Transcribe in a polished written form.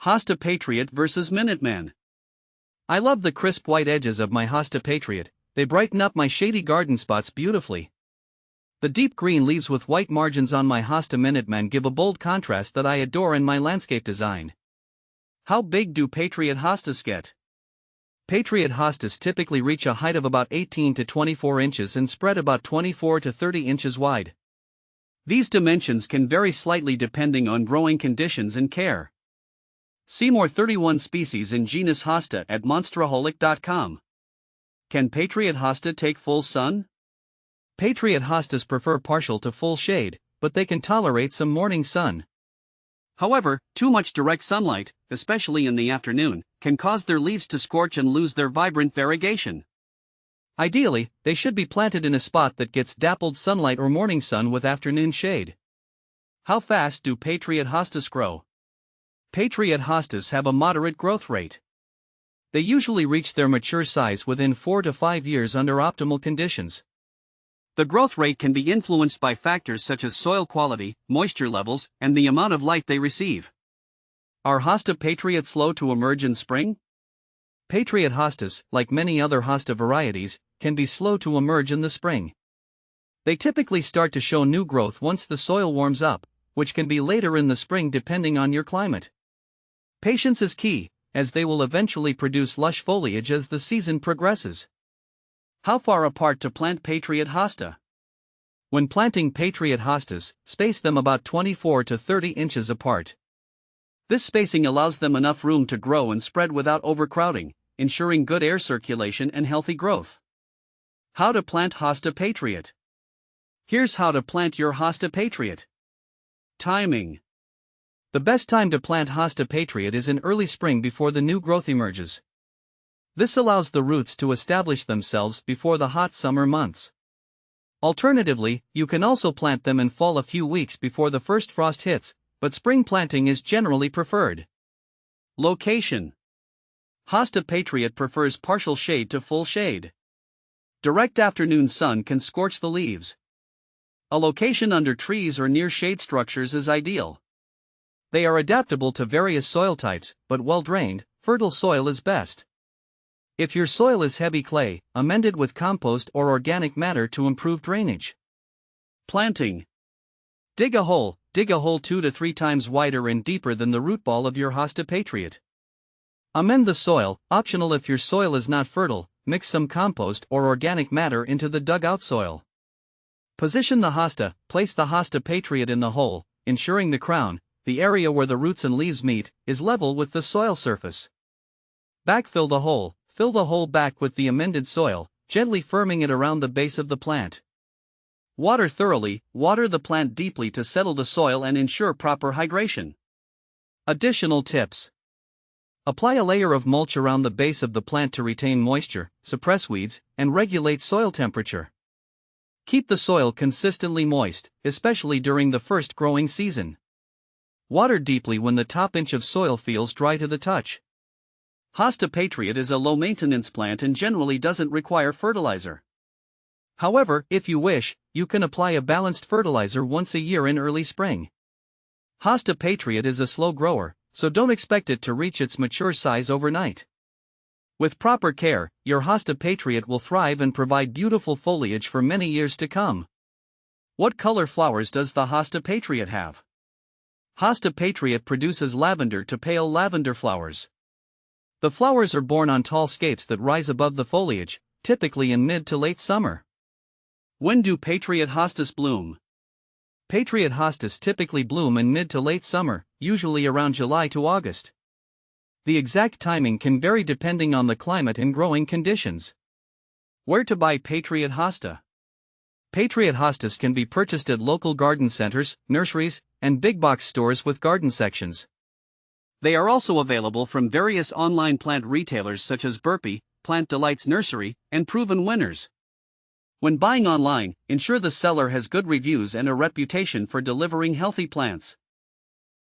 Hosta Patriot vs Minuteman. I love the crisp white edges of my Hosta Patriot, they brighten up my shady garden spots beautifully. The deep green leaves with white margins on my Hosta Minuteman give a bold contrast that I adore in my landscape design. How big do Patriot hostas get? Patriot hostas typically reach a height of about 18 to 24 inches and spread about 24 to 30 inches wide. These dimensions can vary slightly depending on growing conditions and care. See more 31 species in genus Hosta at monsteraholic.com. Can Patriot hosta take full sun? Patriot hostas prefer partial to full shade, but they can tolerate some morning sun. However, too much direct sunlight, especially in the afternoon, can cause their leaves to scorch and lose their vibrant variegation. Ideally, they should be planted in a spot that gets dappled sunlight or morning sun with afternoon shade. How fast do Patriot hostas grow? Patriot hostas have a moderate growth rate. They usually reach their mature size within 4 to 5 years under optimal conditions. The growth rate can be influenced by factors such as soil quality, moisture levels, and the amount of light they receive. Are Hosta Patriot slow to emerge in spring? Patriot hostas, like many other hosta varieties, can be slow to emerge in the spring. They typically start to show new growth once the soil warms up, which can be later in the spring depending on your climate. Patience is key, as they will eventually produce lush foliage as the season progresses. How far apart to plant Patriot hosta? When planting Patriot hostas, space them about 24 to 30 inches apart. This spacing allows them enough room to grow and spread without overcrowding, ensuring good air circulation and healthy growth. How to plant Hosta Patriot. Here's how to plant your Hosta Patriot. Timing. The best time to plant Hosta Patriot is in early spring before the new growth emerges. This allows the roots to establish themselves before the hot summer months. Alternatively, you can also plant them in fall a few weeks before the first frost hits, but spring planting is generally preferred. Location. Hosta Patriot prefers partial shade to full shade. Direct afternoon sun can scorch the leaves. A location under trees or near shade structures is ideal. They are adaptable to various soil types, but well-drained, fertile soil is best. If your soil is heavy clay, amend it with compost or organic matter to improve drainage. Planting. Dig a hole 2 to 3 times wider and deeper than the root ball of your Hosta Patriot. Amend the soil, optional if your soil is not fertile, mix some compost or organic matter into the dug-out soil. Position the hosta, place the Hosta Patriot in the hole, ensuring the crown, the area where the roots and leaves meet, is level with the soil surface. Backfill the hole, fill the hole back with the amended soil, gently firming it around the base of the plant. Water thoroughly, water the plant deeply to settle the soil and ensure proper hydration. Additional tips. Apply a layer of mulch around the base of the plant to retain moisture, suppress weeds, and regulate soil temperature. Keep the soil consistently moist, especially during the first growing season. Water deeply when the top inch of soil feels dry to the touch. Hosta Patriot is a low-maintenance plant and generally doesn't require fertilizer. However, if you wish, you can apply a balanced fertilizer once a year in early spring. Hosta Patriot is a slow grower, so don't expect it to reach its mature size overnight. With proper care, your Hosta Patriot will thrive and provide beautiful foliage for many years to come. What color flowers does the Hosta Patriot have? Hosta Patriot produces lavender to pale lavender flowers. The flowers are borne on tall scapes that rise above the foliage, typically in mid to late summer. When do Patriot hostas bloom? Patriot hostas typically bloom in mid to late summer, usually around July to August. The exact timing can vary depending on the climate and growing conditions. Where to buy Patriot hosta? Patriot hostas can be purchased at local garden centers, nurseries, and big box stores with garden sections. They are also available from various online plant retailers such as Burpee, Plant Delights Nursery, and Proven Winners. When buying online, ensure the seller has good reviews and a reputation for delivering healthy plants.